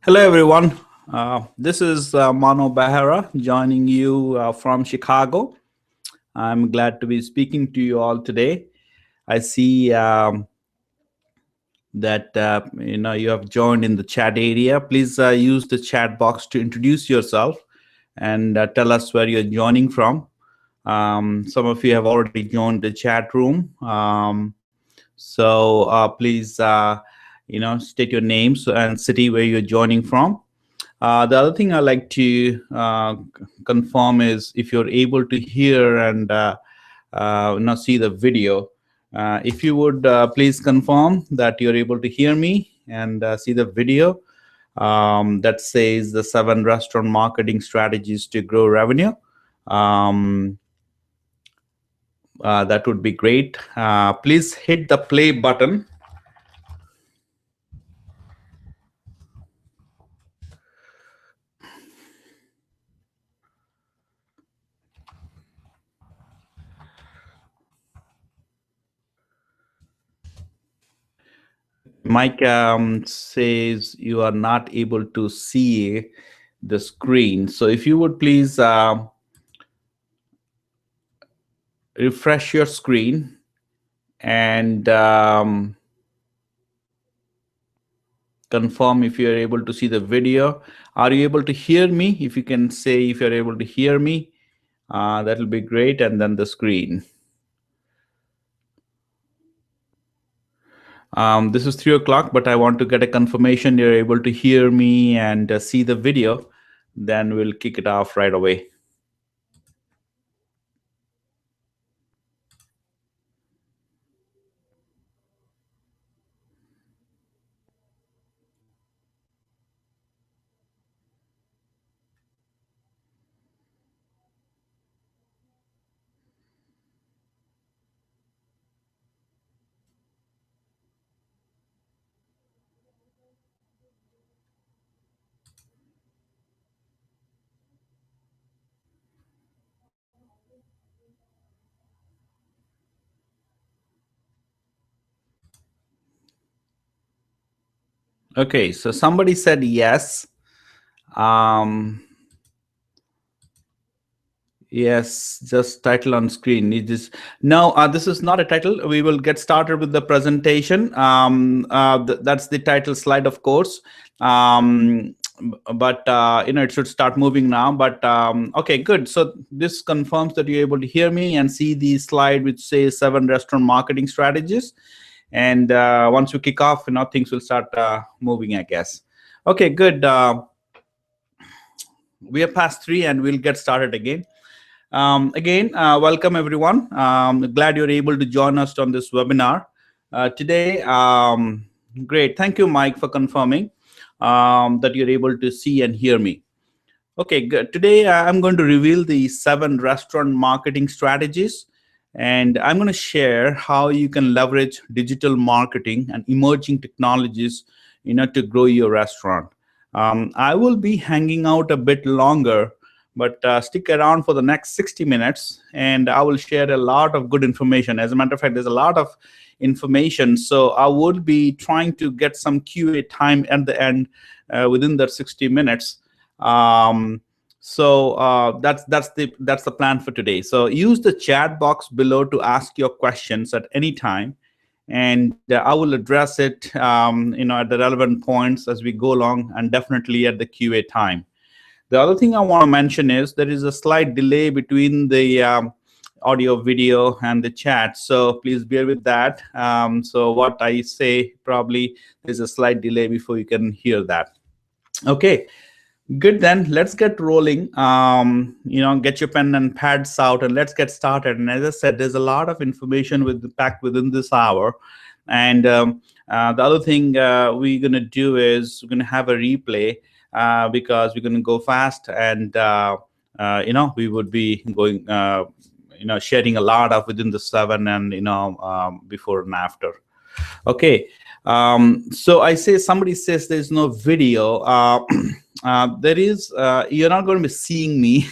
Hello, everyone. This is Mano Bahara joining you from Chicago. I'm glad to be speaking to you all today. I see that you have joined in the chat area. Please use the chat box to introduce yourself and tell us where you're joining from. Some of you have already joined the chat room, so please state your names and city where you're joining from. The other thing I like to confirm is if you're able to hear and see the video. If you would please confirm that you're able to hear me and see the video that says the 7 restaurant marketing strategies to grow revenue. That would be great. Please hit the play button. Mike says you are not able to see the screen. So if you would please refresh your screen and confirm if you are able to see the video. Are you able to hear me? If you can say if you're able to hear me, that will be great. And then the screen. This is 3 o'clock, but I want to get a confirmation you're able to hear me and see the video. Then we'll kick it off right away. Okay, so somebody said yes. Yes, just title on screen. It is no. This is not a title. We will get started with the presentation. That's the title slide, of course. But it should start moving now. But okay, good. So this confirms that you're able to hear me and see the slide which says 7 restaurant marketing strategies. And once we kick off, things will start moving, I guess. Okay, good. We are past 3, and we'll get started again. Again, welcome everyone. Glad you're able to join us on this webinar today. Great, thank you, Mike, for confirming that you're able to see and hear me. Okay, good. Today I'm going to reveal the 7 restaurant marketing strategies, and I'm going to share how you can leverage digital marketing and emerging technologies, to grow your restaurant. I will be hanging out a bit longer, but stick around for the next 60 minutes, and I will share a lot of good information. As a matter of fact, there's a lot of information, so I would be trying to get some QA time at the end within that 60 minutes. So that's the plan for today. So use the chat box below to ask your questions at any time, and I will address it at the relevant points as we go along, and definitely at the QA time. The other thing I want to mention is there is a slight delay between the audio, video, and the chat. So please bear with that. So what I say, probably there's a slight delay before you can hear that. Okay, good. Then let's get rolling. Get your pen and pads out, and let's get started. And as I said, there's a lot of information packed within this hour. And the other thing we're going to do is we're going to have a replay. Because we're going to go fast, and we would be going, sharing a lot of within the 7 and before and after. Okay, So I say somebody says there's no video. There is. You're not going to be seeing me,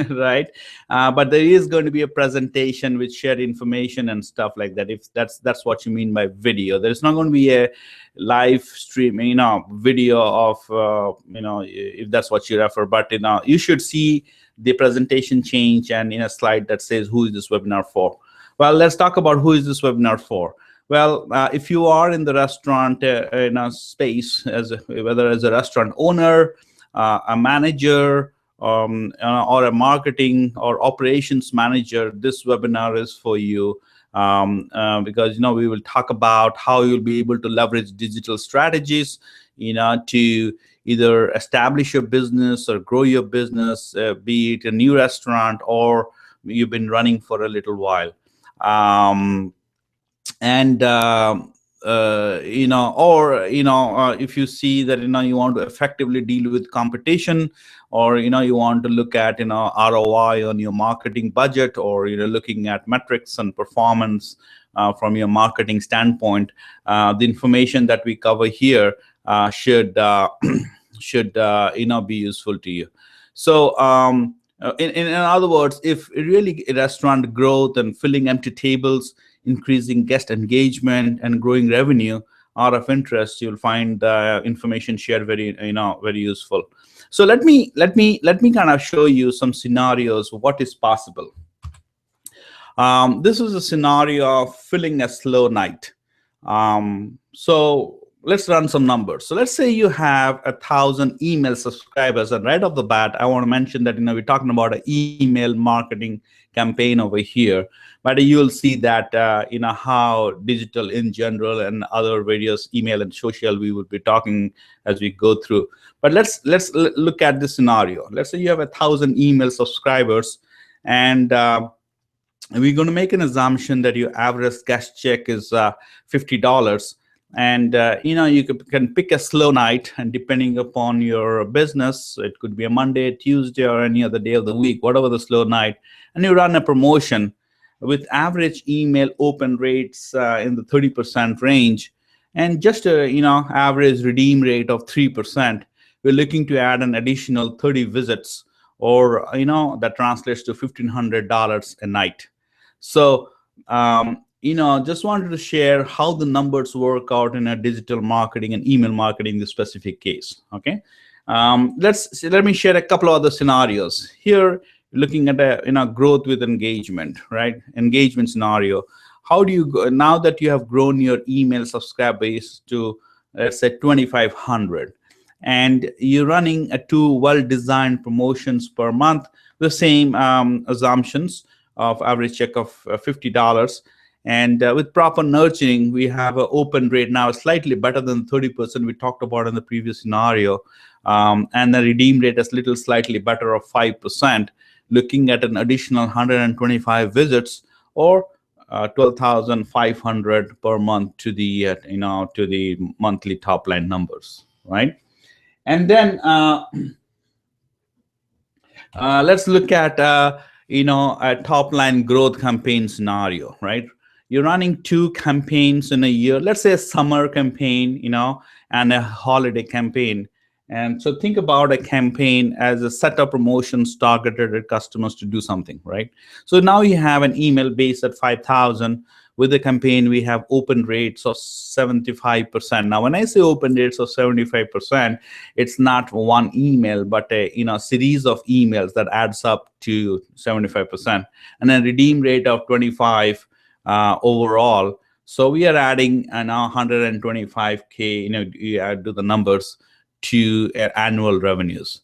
right? But there is going to be a presentation with shared information and stuff like that. If that's what you mean by video, there's not going to be a live stream, video of, if that's what you refer. But you should see the presentation change and in a slide that says who is this webinar for. Well, let's talk about who is this webinar for. Well, if you are in the restaurant space, whether as a restaurant owner, a manager, or a marketing or operations manager, this webinar is for you, because we will talk about how you'll be able to leverage digital strategies, to either establish your business or grow your business, be it a new restaurant or you've been running for a little while. If you see that you want to effectively deal with competition, or you want to look at ROI on your marketing budget, or looking at metrics and performance from your marketing standpoint, the information that we cover here should be useful to you. So in other words, if really restaurant growth and filling empty tables, increasing guest engagement, and growing revenue are of interest, you'll find the information shared very useful. So let me kind of show you some scenarios of what is possible. This is a scenario of filling a slow night. So let's run some numbers. So let's say you have 1,000 email subscribers, and right off the bat, I want to mention that we're talking about an email marketing campaign over here, but you'll see that how digital in general and other various email and social we would be talking as we go through. But let's look at this scenario. Let's say you have 1,000 email subscribers, and we're going to make an assumption that your average guest check is $50. And you can pick a slow night, and depending upon your business, it could be a Monday, Tuesday, or any other day of the week, whatever the slow night, and you run a promotion with average email open rates in the 30% range, and just a average redeem rate of 3%. We're looking to add an additional 30 visits, or that translates to $1,500 a night. So just wanted to share how the numbers work out in a digital marketing and email marketing, the specific case. Okay, let me share a couple of other scenarios here. Looking at a growth with engagement, right? Engagement scenario. How do you go now that you have grown your email subscriber base to, let's say, 2,500, and you're running 2 well-designed promotions per month, the same assumptions of average check of $50. And with proper nurturing, we have an open rate now slightly better than 30% we talked about in the previous scenario, and the redeem rate is little slightly better of 5%, looking at an additional 125 visits, or 12,500 per month to the to the monthly top line numbers, right? And then let's look at a top line growth campaign scenario, right? You're running 2 campaigns in a year, let's say a summer campaign, and a holiday campaign. And so think about a campaign as a set of promotions targeted at customers to do something, right? So now you have an email base at 5,000. With the campaign, we have open rates of 75%. Now, when I say open rates of 75%, it's not one email, but a series of emails that adds up to 75%, and a redeem rate of 25 overall. So we are adding now 125K. You add to the numbers to annual revenues.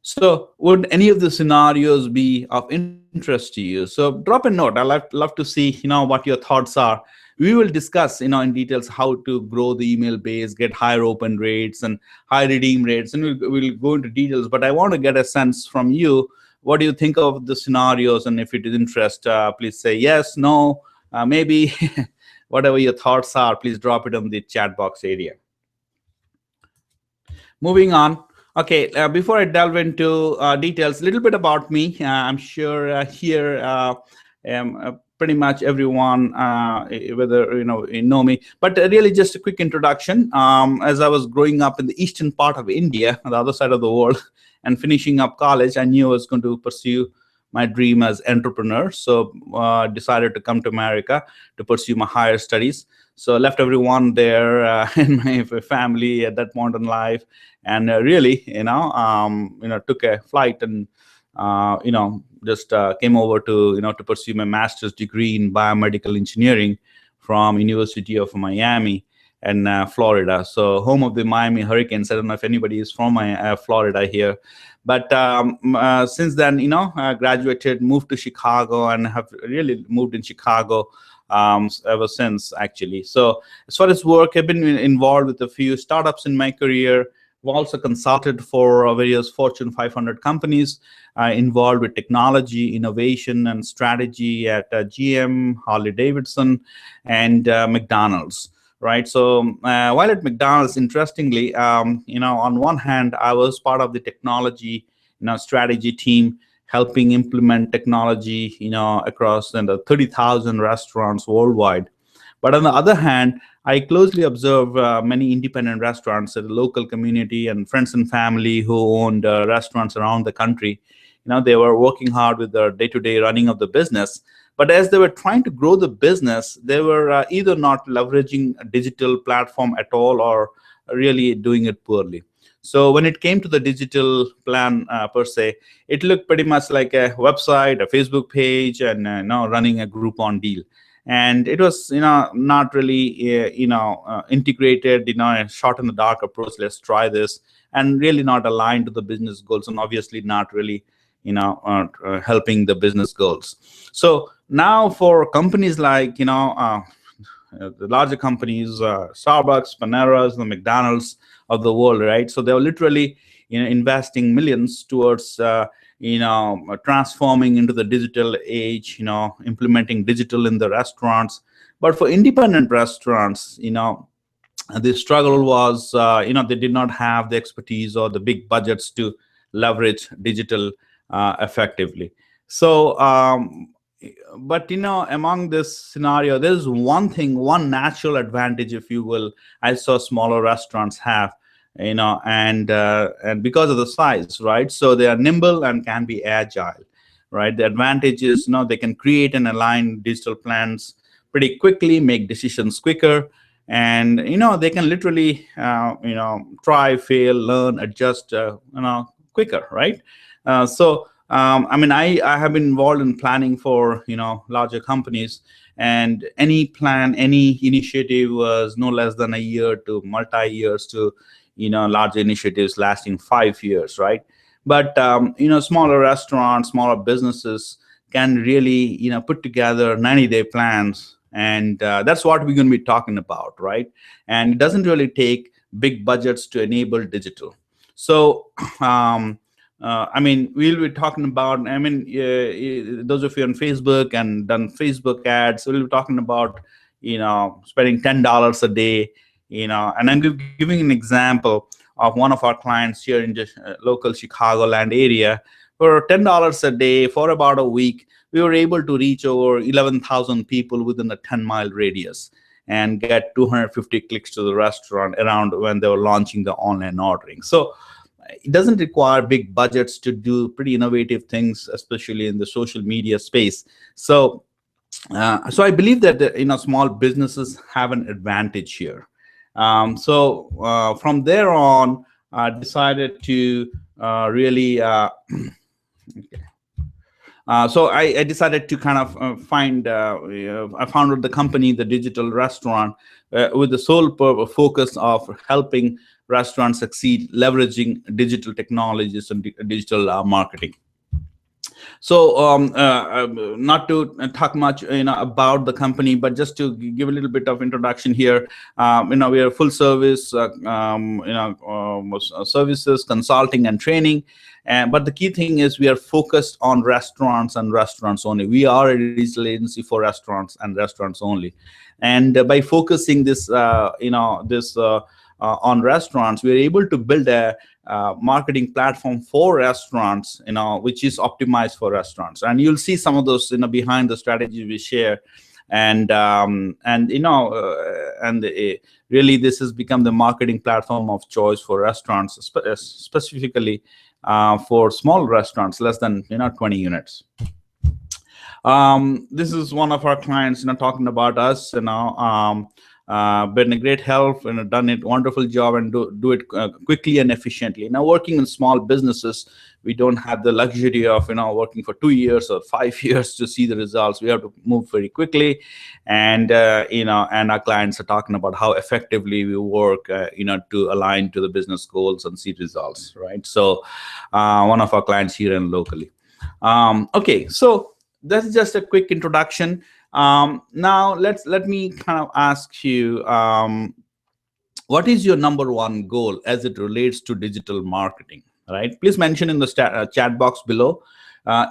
So would any of the scenarios be of interest to you? So drop a note. I'd love to see what your thoughts are. We will discuss in details how to grow the email base, get higher open rates and high redeem rates, and we'll go into details. But I want to get a sense from you. What do you think of the scenarios? And if it is interest, please say yes, no, maybe. Whatever your thoughts are, please drop it in the chat box area. Moving on. Okay, before I delve into details, a little bit about me. I'm sure here pretty much everyone, whether you know me. But really, just a quick introduction. As I was growing up in the eastern part of India, on the other side of the world, and finishing up college, I knew I was going to pursue my dream as entrepreneur. So decided to come to America to pursue my higher studies. So left everyone there in my family at that point in life, and really, took a flight and just came over to to pursue my master's degree in biomedical engineering from University of Miami and Florida. So home of the Miami Hurricanes. I don't know if anybody is from Florida here, but since then, graduated, moved to Chicago, and have really moved in Chicago ever since, actually. So as far as work, I've been involved with a few startups in my career. I've also consulted for various Fortune 500 companies, involved with technology, innovation, and strategy at GM, Harley Davidson, and McDonald's. Right. So while at McDonald's, interestingly, on one hand, I was part of the technology, strategy team, helping implement technology, across 30,000 restaurants worldwide. But on the other hand, I closely observe many independent restaurants at the local community and friends and family who owned restaurants around the country. They were working hard with the day-to-day running of the business. But as they were trying to grow the business, they were either not leveraging a digital platform at all or really doing it poorly. So when it came to the digital plan per se, it looked pretty much like a website, a Facebook page, and running a Groupon deal. And it was not really integrated, a shot in the dark approach. Let's try this, and really not aligned to the business goals, and obviously not really helping the business goals. So now for companies like the larger companies, Starbucks, Panera's, the McDonald's of the world, right? So they're literally investing millions towards transforming into the digital age, implementing digital in the restaurants. But for independent restaurants, the struggle was they did not have the expertise or the big budgets to leverage digital effectively. So but among this scenario, there's one natural advantage, if you will, I saw smaller restaurants have, and because of the size, right? So they are nimble and can be agile, right? The advantage is they can create and align digital plans pretty quickly, make decisions quicker, and they can literally try, fail, learn, adjust quicker, right? I have been involved in planning for larger companies, and any plan, any initiative was no less than a year to multi-years to larger initiatives lasting 5 years, right? But smaller restaurants, smaller businesses can really put together 90-day plans, and that's what we're going to be talking about, right? And it doesn't really take big budgets to enable digital. So we'll be talking about, those of you on Facebook and done Facebook ads, we'll be talking about, spending $10 a day, and I'm giving an example of one of our clients here in just local Chicagoland area. For $10 a day for about a week, we were able to reach over 11,000 people within a 10-mile radius and get 250 clicks to the restaurant around when they were launching the online ordering. So it doesn't require big budgets to do pretty innovative things, especially in the social media space. So I believe that small businesses have an advantage here. From there on, I decided to really okay. So I decided to kind of find, I founded the company, The Digital Restaurant, with the sole focus of helping restaurants succeed, leveraging digital technologies and digital marketing. So not to talk much about the company, but just to give a little bit of introduction here. We are full service services, consulting and training. But the key thing is we are focused on restaurants and restaurants only. We are a digital agency for restaurants and restaurants only. And by focusing this on restaurants, we are able to build a marketing platform for restaurants, which is optimized for restaurants. And you'll see some of those, behind the strategies we share. And really, this has become the marketing platform of choice for restaurants, specifically for small restaurants, less than 20 units. This is one of our clients, talking about us, been a great help, done a wonderful job, and do it quickly and efficiently. Now, working in small businesses, we don't have the luxury of working for 2 years or 5 years to see the results. We have to move very quickly, and and our clients are talking about how effectively we work, to align to the business goals and see results, right? So, one of our clients here and locally. Okay, so that's just a quick introduction. Now let me kind of ask you, what is your number one goal as it relates to digital marketing, right? Please mention in the chat box below.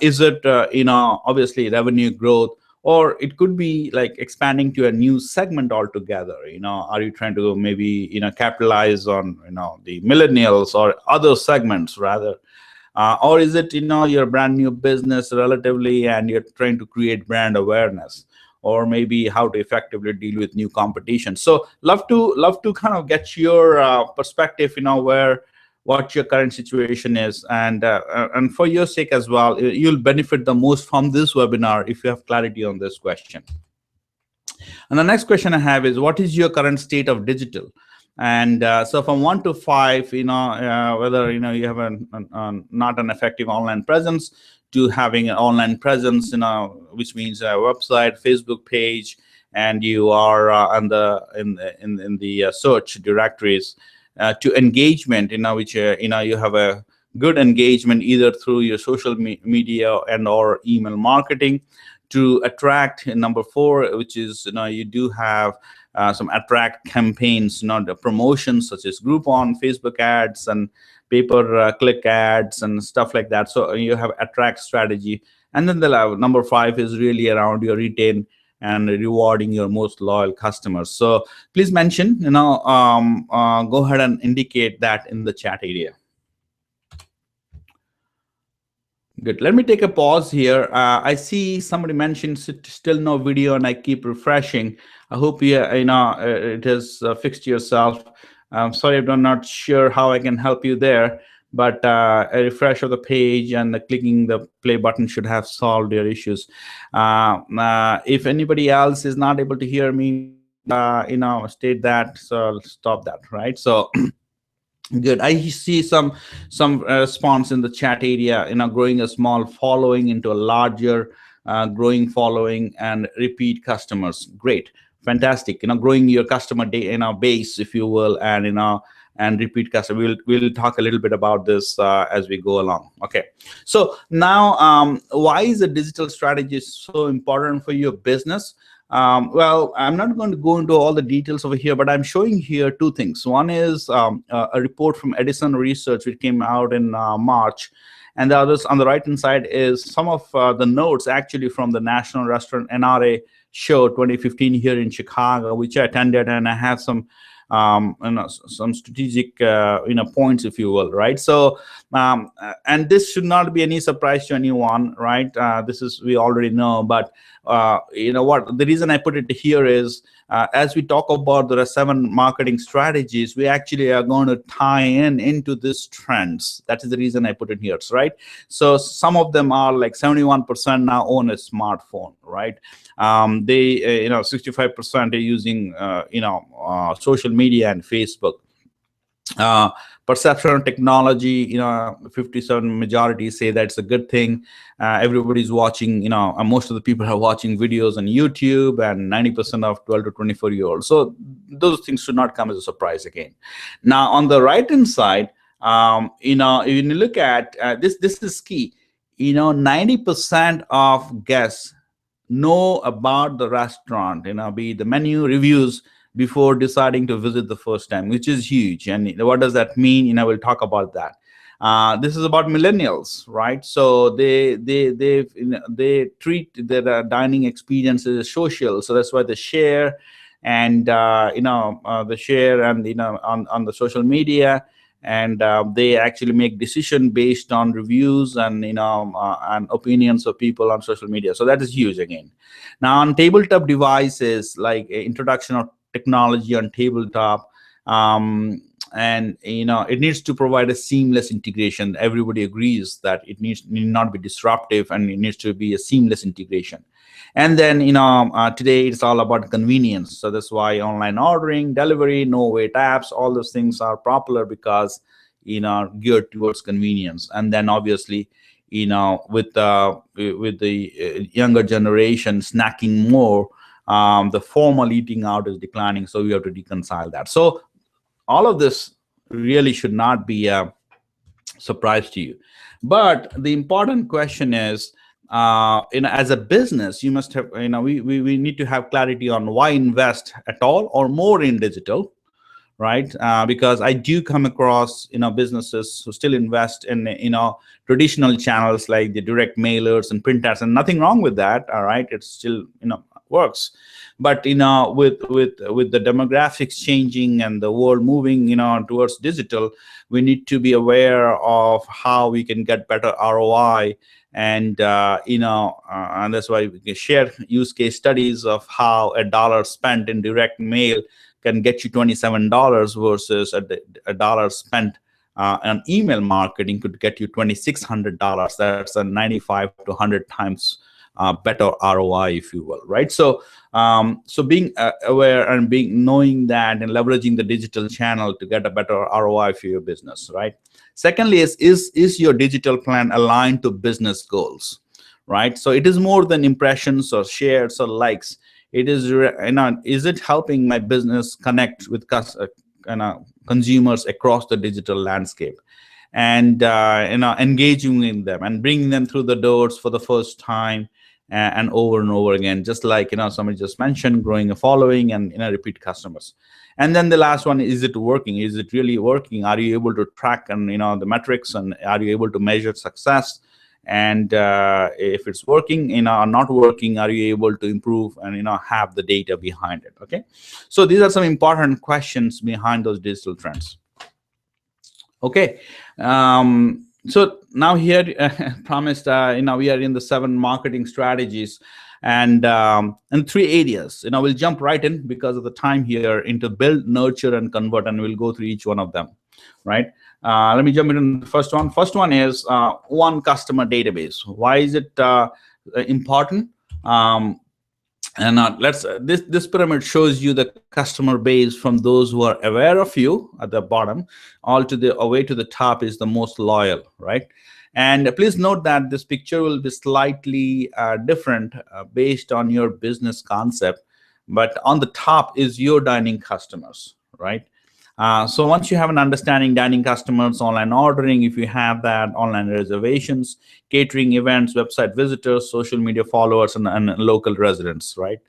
Is it obviously revenue growth, or it could be like expanding to a new segment altogether? Are you trying to maybe capitalize on the millennials or other segments rather? Or is it your brand new business relatively, and you're trying to create brand awareness, or maybe how to effectively deal with new competition? So love to kind of get your perspective, what your current situation is, and for your sake as well, you'll benefit the most from this webinar if you have clarity on this question. And the next question I have is, what is your current state of digital? And so from 1 to 5, whether you have not an effective online presence, to having an online presence, which means a website, Facebook page, and you are in the search directories, to engagement, which you have a good engagement either through your social media and or email marketing, to attract. Number 4, which is you do have some attract campaigns, the promotions such as Groupon, Facebook ads, and pay-per-click ads and stuff like that. So you have attract strategy. And then the number 5 is really around your retain and rewarding your most loyal customers. So please mention, go ahead and indicate that in the chat area. Good. Let me take a pause here. I see somebody mentioned still no video, and I keep refreshing. I hope it has fixed yourself. I'm sorry, I'm not sure how I can help you there, but a refresh of the page and clicking the play button should have solved your issues. If anybody else is not able to hear me, state that. So I'll stop that, right? So. Good. I see some response in the chat area. Growing a small following into a larger growing following and repeat customers. Great, fantastic. Growing your customer base, if you will, and repeat customer. We'll talk a little bit about this as we go along. Okay. So now, why is the digital strategy so important for your business? Well, I'm not going to go into all the details over here, but I'm showing here 2 things. One is a report from Edison Research, which came out in March. And the others on the right-hand side is some of the notes actually from the National Restaurant NRA Show 2015 here in Chicago, which I attended, and I have some some strategic points, if you will, right? So and this should not be any surprise to anyone, right? This is, we already know, but what the reason I put it here is as we talk about the 7 marketing strategies, we actually are going to tie into these trends. That is the reason I put it here, right? So some of them are like 71% now own a smartphone, right? They 65% are using social media and Facebook. Perception of technology, 57 majority say that's a good thing. Everybody's watching, most of the people are watching videos on YouTube, and 90% of 12 to 24-year-olds. So those things should not come as a surprise again. Now, on the right-hand side, when you look at this is key. 90% of guests know about the restaurant, be the menu, reviews, before deciding to visit the first time, which is huge. And what does that mean? We'll talk about that. This is about millennials, right? So they treat their dining experiences as social. So that's why they share, and they share, and on the social media, and they actually make decision based on reviews and and opinions of people on social media. So that is huge again. Now on tabletop devices, like introduction of technology on tabletop, and it needs to provide a seamless integration. Everybody agrees that it need not be disruptive, and it needs to be a seamless integration. And then today it's all about convenience. So that's why online ordering, delivery, no wait apps, all those things are popular because geared towards convenience. And then obviously with the younger generation snacking more, the formal eating out is declining, so we have to reconcile that. So all of this really should not be a surprise to you. But the important question is, as a business, you must have, we need to have clarity on why invest at all or more in digital, right? Because I do come across businesses who still invest in traditional channels like the direct mailers and print ads, and nothing wrong with that. All right, it's still works. But with the demographics changing and the world moving towards digital, we need to be aware of how we can get better ROI. And and that's why we can share use case studies of how a dollar spent in direct mail can get you $27 versus a dollar spent on email marketing could get you $2,600. That's a 95 to 100 times better ROI, if you will, right? So so being aware and knowing that and leveraging the digital channel to get a better ROI for your business, right? Secondly, is your digital plan aligned to business goals, right? So it is more than impressions or shares or likes. It is is it helping my business connect with consumers across the digital landscape, and engaging in them and bringing them through the doors for the first time and over again, just like somebody just mentioned, growing a following and repeat customers. And then the last one, is it working? Is it really working? Are you able to track and the metrics, and are you able to measure success? And if it's working or not working, are you able to improve and have the data behind it? Okay, so these are some important questions behind those digital trends. Okay, so now here promised we are in the 7 marketing strategies, and 3 areas. We'll jump right in because of the time here into build, nurture, and convert, and we'll go through each one of them, right? Let me jump into the first one. First one is one customer database. Why is it important? And this pyramid shows you the customer base from those who are aware of you at the bottom, all to the away to the top is the most loyal, right? And please note that this picture will be slightly different based on your business concept, but on the top is your dining customers, right? So once you have an understanding dining customers, online ordering, if you have that, online reservations, catering events, website visitors, social media followers, and local residents, right?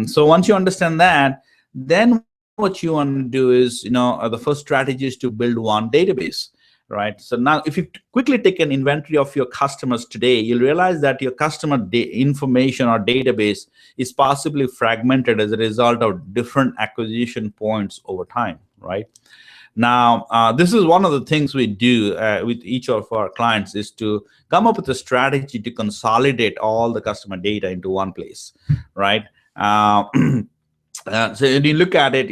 So once you understand that, then what you want to do is, the first strategy is to build one database, right? So now if you quickly take an inventory of your customers today, you'll realize that your customer information or database is possibly fragmented as a result of different acquisition points over time, right? Now, this is one of the things we do with each of our clients, is to come up with a strategy to consolidate all the customer data into one place, right? So when you look at it,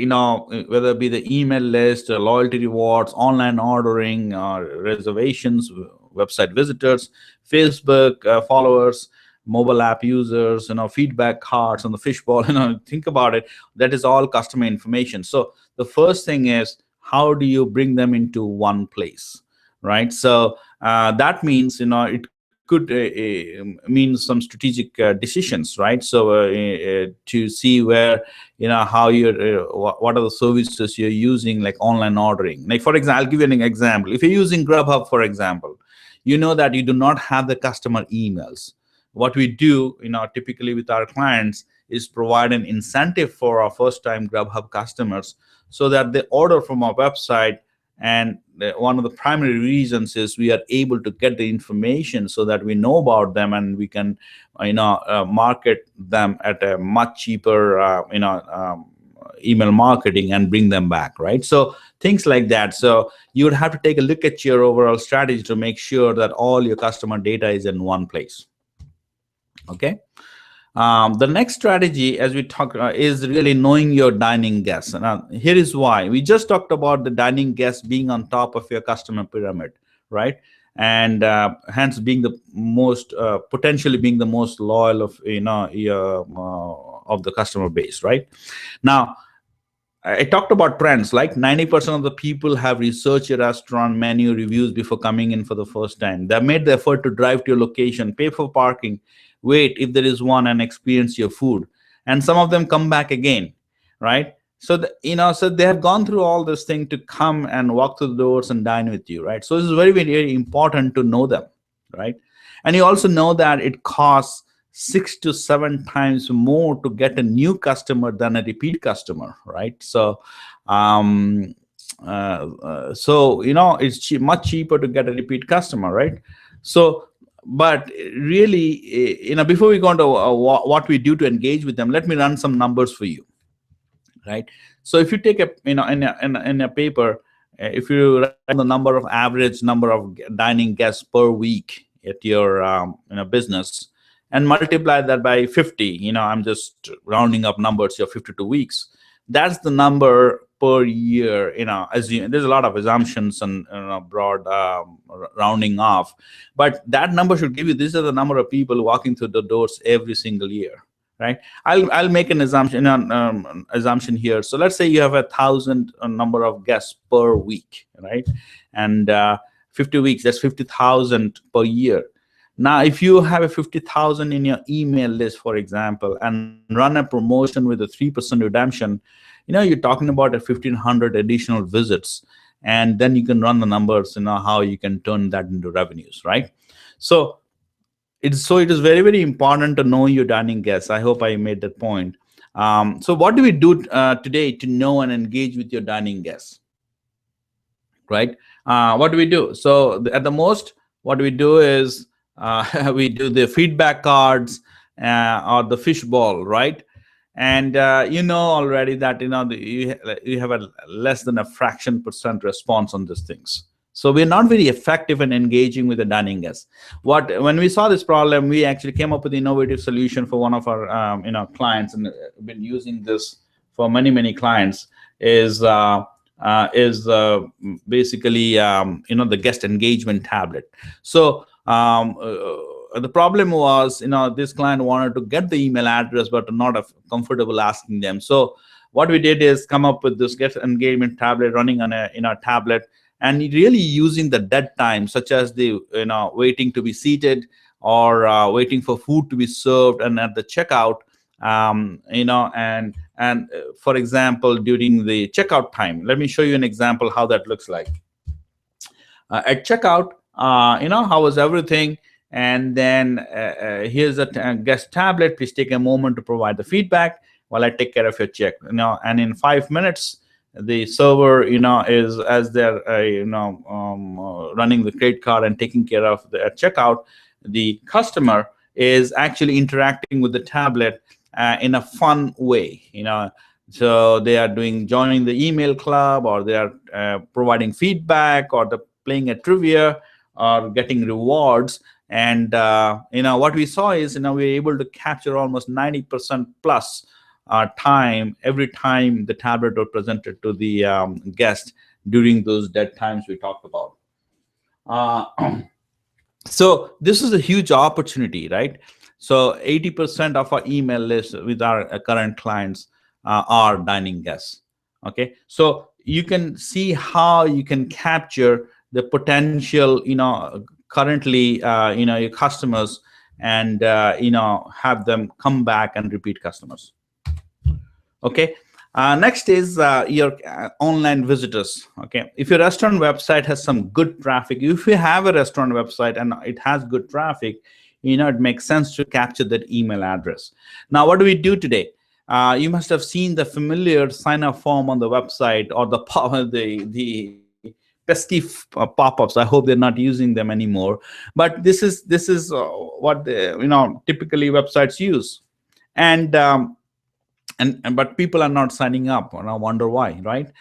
whether it be the email list, loyalty rewards, online ordering, reservations, website visitors, Facebook followers, mobile app users, feedback cards on the fishbowl, think about it. That is all customer information. So the first thing is, how do you bring them into one place, right? So that means, it could mean some strategic decisions, right? So to see where, how you're, what are the services you're using, like online ordering. Like, for example, I'll give you an example. If you're using Grubhub, for example, you know that you do not have the customer emails. What we do, typically with our clients, is provide an incentive for our first-time Grubhub customers so that they order from our website. And one of the primary reasons is we are able to get the information so that we know about them, and we can, market them at a much cheaper, email marketing and bring them back, right? So things like that. So you would have to take a look at your overall strategy to make sure that all your customer data is in one place. Okay. The next strategy, as we talk, is really knowing your dining guests. Now, here is why. We just talked about the dining guests being on top of your customer pyramid, right? And hence being the most, potentially being the most loyal of, of the customer base, right? Now, I talked about trends. Like 90% of the people have researched your restaurant menu reviews before coming in for the first time. They made the effort to drive to your location, pay for parking, wait if there is one, and experience your food. And some of them come back again, right? So so they have gone through all this thing to come and walk through the doors and dine with you, right? So this is very, very important to know them, right? And you also know that it costs 6 to 7 times more to get a new customer than a repeat customer, right? So it's much cheaper to get a repeat customer, right? So but really, before we go into what we do to engage with them, let me run some numbers for you, right? So if you take a in a paper, if you write the average number of dining guests per week at your business, and multiply that by 50, I'm just rounding up numbers here, 52 weeks. That's the number per year. There's a lot of assumptions and broad rounding off, but that number should give you, this is the number of people walking through the doors every single year, right? I'll make an assumption here. So let's say you have 1,000 number of guests per week, right? And 50 weeks, that's 50,000 per year. Now, if you have a 50,000 in your email list, for example, and run a promotion with a 3% redemption, you're talking about 1,500 additional visits, and then you can run the numbers, how you can turn that into revenues, right? So it is very, very important to know your dining guests. I hope I made that point. So what do we do today to know and engage with your dining guests, right? What do we do? So at the most, what we do is we do the feedback cards or the fishbowl, right? And already that you have a less than a fraction % response on these things. So we're not very effective in engaging with the dining guests. When we saw this problem, we actually came up with an innovative solution for one of our clients, and been using this for many clients. Is basically the guest engagement tablet. So the problem was, this client wanted to get the email address, but not comfortable asking them. So what we did is come up with this guest engagement tablet running on a tablet, and really using the dead time, such as the waiting to be seated or waiting for food to be served, and at the checkout, and for example, during the checkout time. Let me show you an example how that looks like. At checkout, how was everything? And then here's a guest tablet. Please take a moment to provide the feedback while I take care of your check. And in 5 minutes, the server, is as they're running the credit card and taking care of the checkout, the customer is actually interacting with the tablet in a fun way. So they are joining the email club, or they are providing feedback, or they're playing a trivia, or getting rewards. And what we saw is, we were able to capture almost 90% plus time every time the tablet was presented to the guest during those dead times we talked about. So this is a huge opportunity, right? So 80% of our email list with our current clients are dining guests. Okay, so you can see how you can capture the potential, currently, your customers, and have them come back and repeat customers. Okay. Next is your online visitors. Okay, if your restaurant website has some good traffic, if you have a restaurant website and it has good traffic, it makes sense to capture that email address. Now, what do we do today? You must have seen the familiar sign-up form on the website, or the pesky pop-ups. I hope they're not using them anymore. But this is what typically websites use. And but people are not signing up, and I wonder why, right?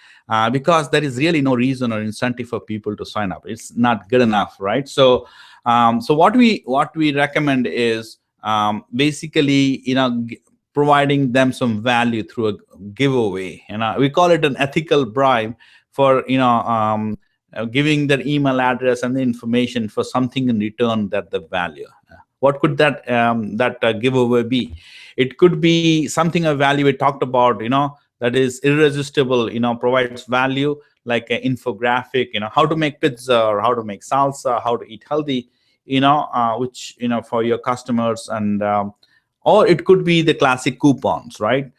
Because there is really no reason or incentive for people to sign up. It's not good enough, right? So so what we recommend is basically, providing them some value through a giveaway, and we call it an ethical bribe for giving their email address and the information for something in return that the value. What could that giveaway be? It could be something of value we talked about, that is irresistible, provides value, like an infographic, how to make pizza or how to make salsa, how to eat healthy, which, for your customers. And or it could be the classic coupons, right?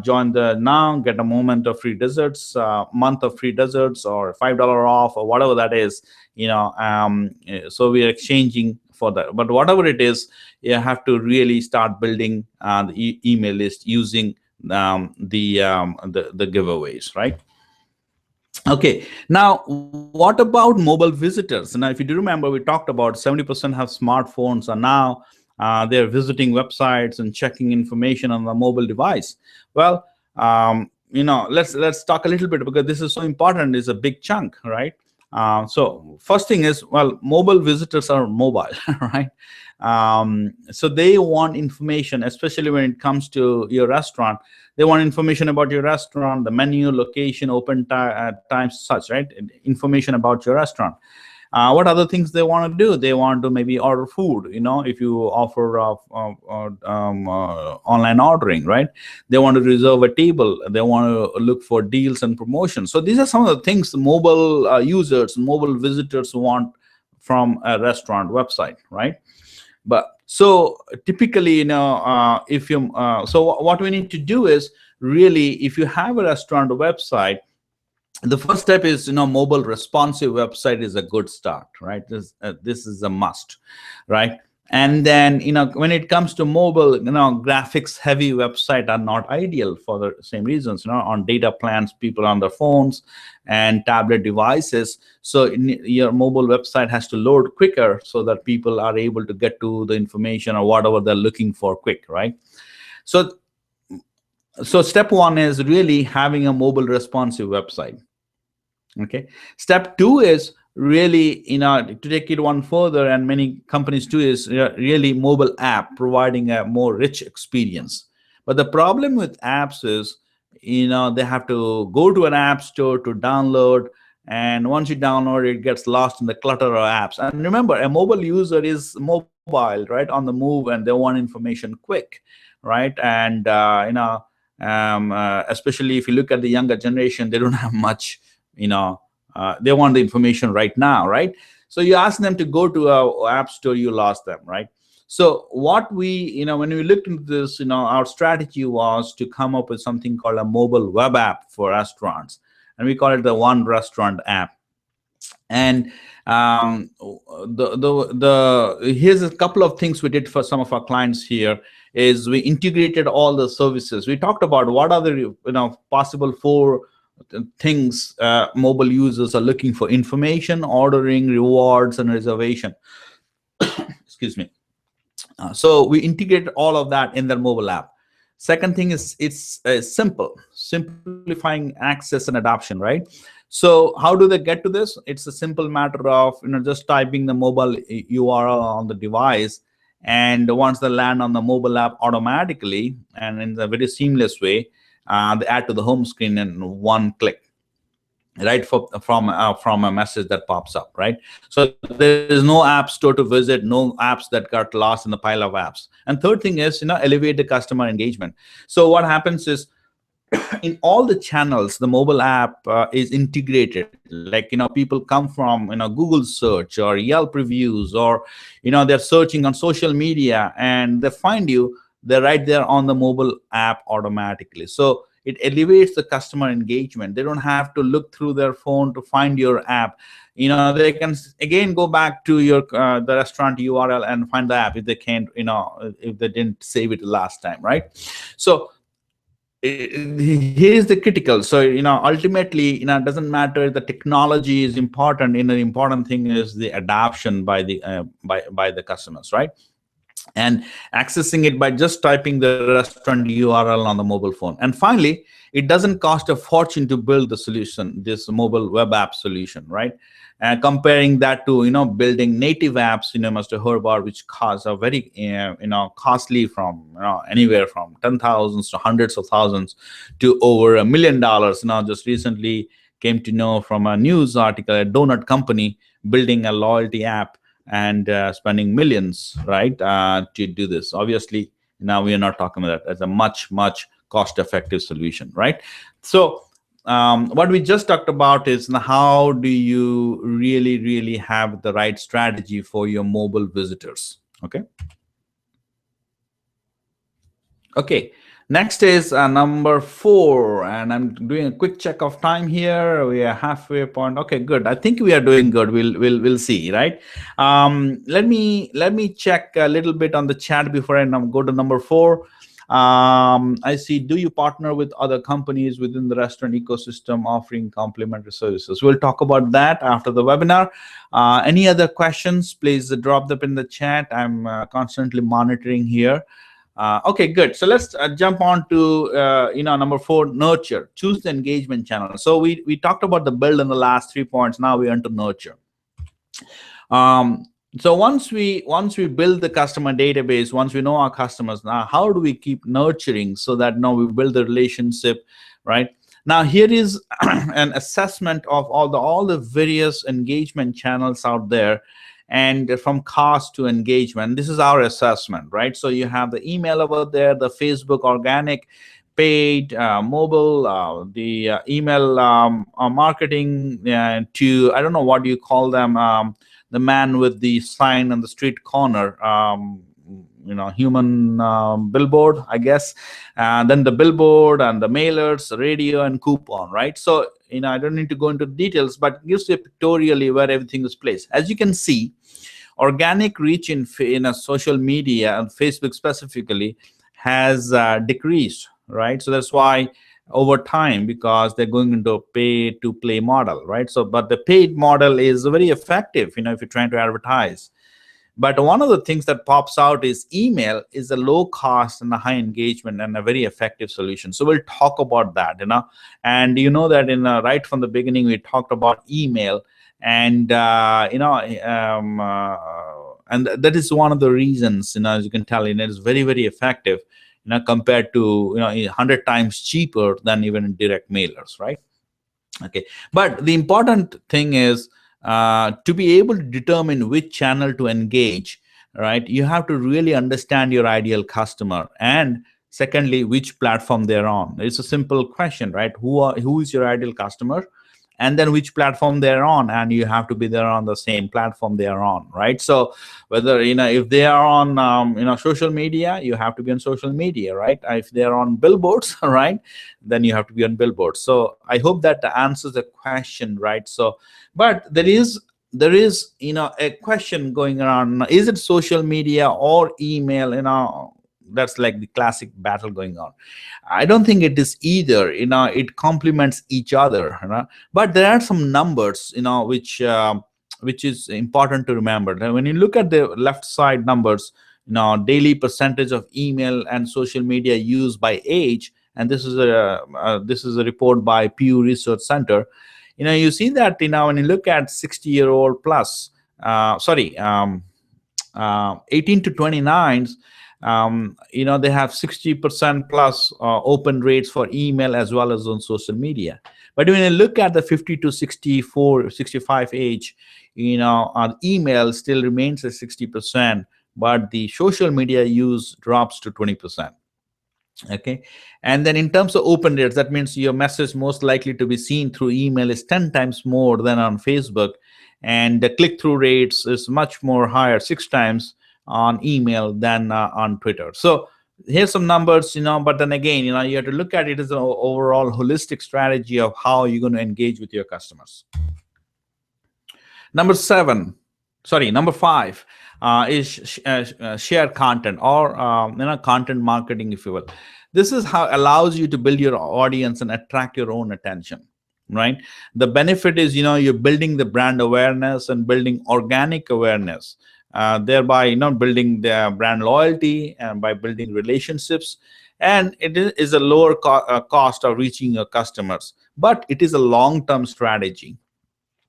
Join the now, get a moment of free desserts, month of free desserts, or $5 off, or whatever that is. So we are exchanging for that. But whatever it is, you have to really start building the email list using the giveaways, right? Okay, now what about mobile visitors? Now, if you do remember, we talked about 70% have smartphones, and now they're visiting websites and checking information on the mobile device. Well, let's talk a little bit, because this is so important. It's a big chunk, right? So first thing is, well, mobile visitors are mobile, right? So they want information, especially when it comes to your restaurant. They want information about your restaurant, the menu, location, open times, such, right? Information about your restaurant. What other things they want to do? They want to maybe order food, if you offer online ordering, right? They want to reserve a table. They want to look for deals and promotions. So these are some of the things mobile users, mobile visitors want from a restaurant website, right? But so typically, if you so what we need to do is, really, if you have a restaurant website, the first step is, mobile responsive website is a good start, right? This is a must, right? And then, when it comes to mobile, graphics heavy website are not ideal for the same reasons. On data plans, people on their phones and tablet devices. So your mobile website has to load quicker so that people are able to get to the information or whatever they're looking for quick, right? So step one is really having a mobile responsive website. Okay. Step two is really, to take it one further, and many companies do, is really mobile app, providing a more rich experience. But the problem with apps is, they have to go to an app store to download, and once you download, it gets lost in the clutter of apps. And remember, a mobile user is mobile, right, on the move, and they want information quick, right? And especially if you look at the younger generation, they don't have much. They want the information right now, right? So you ask them to go to a app store, you lost them, right? So what we, when we looked into this, our strategy was to come up with something called a mobile web app for restaurants, and we call it the One Restaurant app. And here's a couple of things we did for some of our clients here. Is we integrated all the services. We talked about what are the possible 4 things mobile users are looking for: information, ordering, rewards, and reservation. Excuse me. So we integrate all of that in their mobile app. Second thing is, it's simplifying access and adoption, right? So how do they get to this? It's a simple matter of just typing the mobile URL on the device, and once they land on the mobile app automatically and in a very seamless way, they add to the home screen in one click, right? From a message that pops up, right? So there is no app store to visit, no apps that got lost in the pile of apps. And third thing is, elevate the customer engagement. So what happens is, in all the channels, the mobile app is integrated. Like, people come from, Google search or Yelp reviews, or, they're searching on social media, and they find you. They're right there on the mobile app automatically. So it elevates the customer engagement. They don't have to look through their phone to find your app. They can again go back to your the restaurant URL and find the app if they can't, if they didn't save it last time, right? So here's the critical. So ultimately, it doesn't matter, the technology is important. The important thing is the adoption by the by the customers, right? and accessing it by just typing the restaurant URL on the mobile phone. And finally, it doesn't cost a fortune to build the solution, this mobile web app solution, right? Comparing that to building native apps, you must have heard about, which costs are very costly, from anywhere from 10,000s to hundreds of thousands to over $1 million. Just recently came to know from a news article, a donut company building a loyalty app and spending millions, right, to do this. Obviously, now we are not talking about that as a much cost-effective solution, right? So what we just talked about is how do you really have the right strategy for your mobile visitors. Okay, next is number 4, and I'm doing a quick check of time here. We are halfway point. Okay, good. I think we are doing good. We'll see, right? Let me check a little bit on the chat before I go to number 4. I see, do you partner with other companies within the restaurant ecosystem offering complementary services? We'll talk about that after the webinar. Any other questions, please drop them in the chat. I'm constantly monitoring here. Okay, good. So let's jump on to number 4, nurture. Choose the engagement channel. So we talked about the build in the last 3 points. Now we are into nurture. So once we build the customer database, once we know our customers, now how do we keep nurturing so that now we build the relationship, right? Now here is an assessment of all the various engagement channels out there, and from cost to engagement. This is our assessment, right? So you have the email over there, the Facebook organic, paid, mobile, the email marketing, to, I don't know what you call them, the man with the sign on the street corner, human billboard, I guess. Then the billboard and the mailers, radio, and coupon, right? So I don't need to go into details, but it gives you pictorially where everything is placed. As you can see, organic reach in a social media, and Facebook specifically, has decreased, right? So that's why over time, because they're going into a pay to play model, right? So but the paid model is very effective, if you're trying to advertise. But one of the things that pops out is email is a low cost and a high engagement and a very effective solution. So we'll talk about that, and that right from the beginning we talked about email, and and that is one of the reasons, as you can tell, it is very effective, compared to 100 times cheaper than even direct mailers, right? Okay, but the important thing is to be able to determine which channel to engage, right? You have to really understand your ideal customer, and secondly, which platform they're on. It's a simple question, right? Who is your ideal customer, and then which platform they're on, and you have to be there on the same platform they are on, right? So whether if they are on social media, you have to be on social media, right? If they're on billboards, right, then you have to be on billboards. So I hope that answers the question, right? So but there is a question going around: is it social media or email? That's like the classic battle going on. I don't think it is either. It complements each other. But there are some numbers, which is important to remember. Now, when you look at the left side numbers, daily percentage of email and social media use by age, and this is a report by Pew Research Center. You see that when you look at 60-year-old plus, 18 to 29s, they have 60% plus open rates for email as well as on social media. But when you look at the 50 to 64, 65 age, email still remains at 60%, but the social media use drops to 20%. Okay, and then in terms of open rates, that means your message most likely to be seen through email is 10 times more than on Facebook, and the click-through rates is much more higher, 6 times on email than on Twitter. So here's some numbers, but then again, you have to look at it as an overall holistic strategy of how you're going to engage with your customers. Number 5 is share content, or content marketing, if you will. This is how allows you to build your audience and attract your own attention, right? The benefit is, you're building the brand awareness and building organic awareness, thereby building their brand loyalty and by building relationships. And it is a lower cost of reaching your customers, but it is a long-term strategy,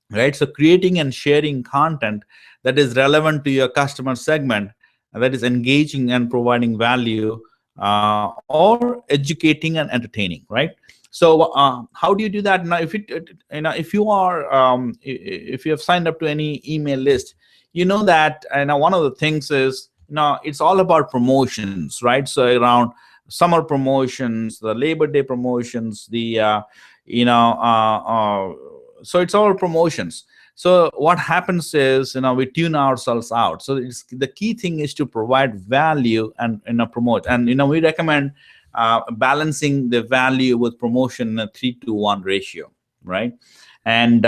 right? So creating and sharing content that is relevant to your customer segment, that is engaging and providing value, or educating and entertaining, right? So how do you do that now? If you are if you have signed up to any email list, you know that one of the things is it's all about promotions, right? So around summer promotions, the Labor Day promotions, the you know so it's all promotions. So what happens is we tune ourselves out. So the key thing is to provide value and promote. And we recommend balancing the value with promotion in a 3-to-1 ratio, right? And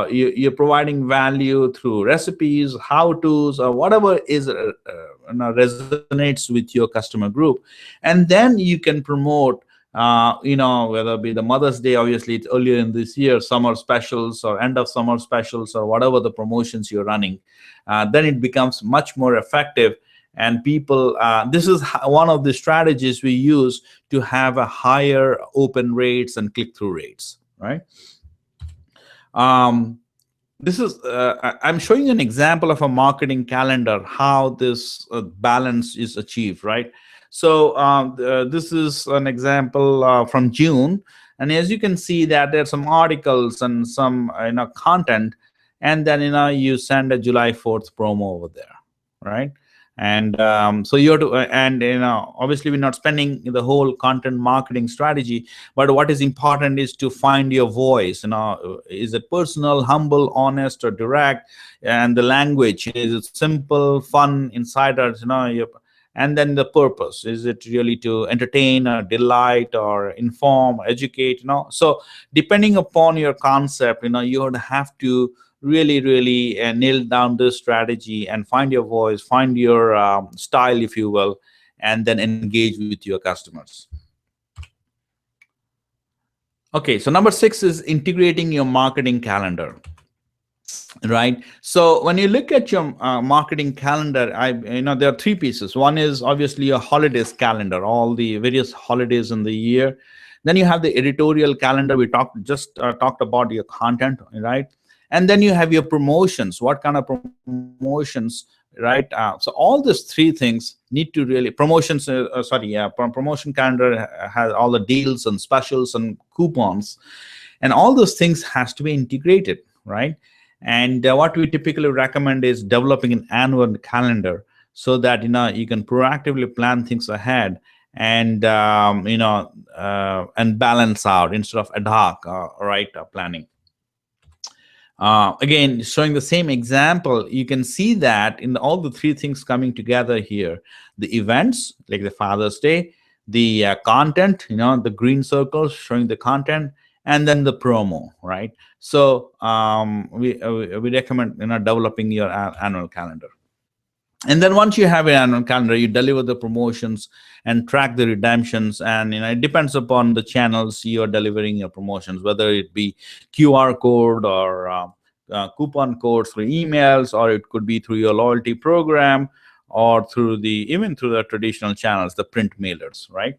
you're providing value through recipes, how to's, or whatever is resonates with your customer group. And then you can promote whether it be the Mother's Day, obviously it's earlier in this year, summer specials or end of summer specials or whatever the promotions you're running, then it becomes much more effective. And people, this is one of the strategies we use to have a higher open rates and click-through rates, right? This is I'm showing an example of a marketing calendar, how this balance is achieved, right? So this is an example from June, and as you can see that there's some articles and some content, and then you send a July 4th promo over there, right? And so you have to, and obviously we're not spending the whole content marketing strategy, but what is important is to find your voice. Is it personal, humble, honest, or direct? And the language, is it simple, fun, insiders? And then the purpose, is it really to entertain or delight or inform, educate? So depending upon your concept, you would have to really nail down this strategy and find your voice, find your style, if you will, and then engage with your customers. Okay, so number 6 is integrating your marketing calendar, right? So when you look at your marketing calendar, there are 3 pieces. One is obviously your holidays calendar, all the various holidays in the year. Then you have the editorial calendar. We talked about your content, right? And then you have your promotions. What kind of promotions, right? So all these 3 things need to really promotions. Promotion calendar has all the deals and specials and coupons, and all those things has to be integrated, right? And what we typically recommend is developing an annual calendar so that you can proactively plan things ahead and and balance out instead of ad hoc, planning. Again, showing the same example, you can see that in all the 3 things coming together here: the events like the Father's Day, the content, the green circles showing the content, and then the promo, right? So we recommend developing your annual calendar. And then once you have an annual calendar, you deliver the promotions and track the redemptions. And it depends upon the channels you are delivering your promotions, whether it be QR code or coupon codes through emails, or it could be through your loyalty program, or even through the traditional channels, the print mailers, right?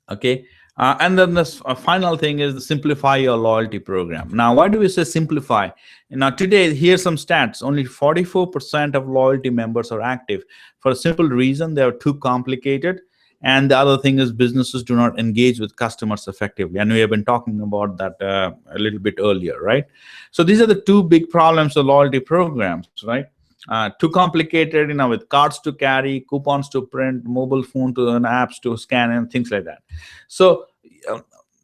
Okay. And then the final thing is simplify your loyalty program. Now, why do we say simplify? Now, today, here's some stats. Only 44% of loyalty members are active. For a simple reason, they are too complicated. And the other thing is businesses do not engage with customers effectively. And we have been talking about that a little bit earlier, right? So these are the 2 big problems of loyalty programs, right? Too complicated, with cards to carry, coupons to print, mobile phone to and apps to scan, and things like that. So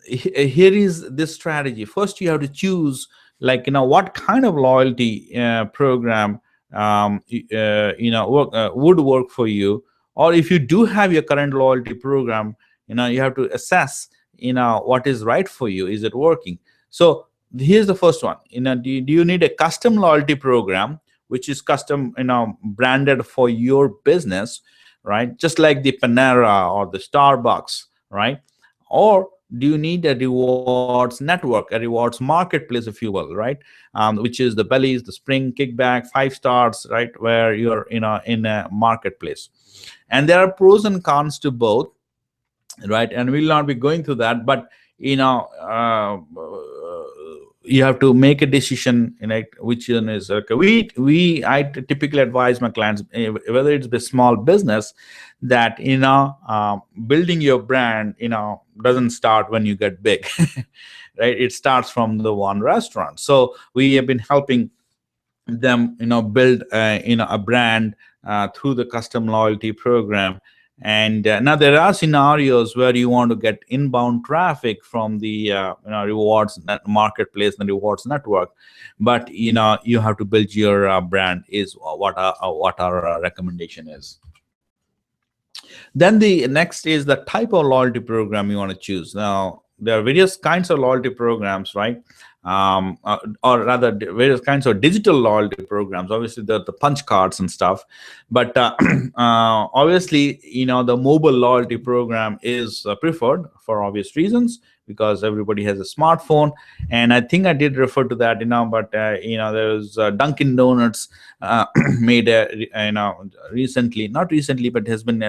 here is this strategy. First, you have to choose, what kind of loyalty program would work for you. Or if you do have your current loyalty program, you have to assess what is right for you. Is it working? So here's the first one. Do you need a custom loyalty program which is custom, branded for your business, right? Just like the Panera or the Starbucks, right? Or do you need a rewards network, a rewards marketplace, if you will, right? Which is the Bellies, the Spring, Kickback, 5 stars, right? Where you're in a marketplace, and there are pros and cons to both, right? And we'll not be going through that, but you have to make a decision in it, which one is okay. I typically advise my clients, whether it's a small business, that building your brand doesn't start when you get big. Right? It starts from the one restaurant. So we have been helping them build a brand through the custom loyalty program. And now there are scenarios where you want to get inbound traffic from the rewards marketplace and rewards network, but you have to build your brand, is what our recommendation is. Then the next is the type of loyalty program you want to choose. Now, there are various kinds of loyalty programs, right? Or rather, various kinds of digital loyalty programs. Obviously, the punch cards and stuff. But obviously, the mobile loyalty program is preferred for obvious reasons, because everybody has a smartphone. And I think I did refer to that, but there's Dunkin' Donuts made recently, not recently, but has been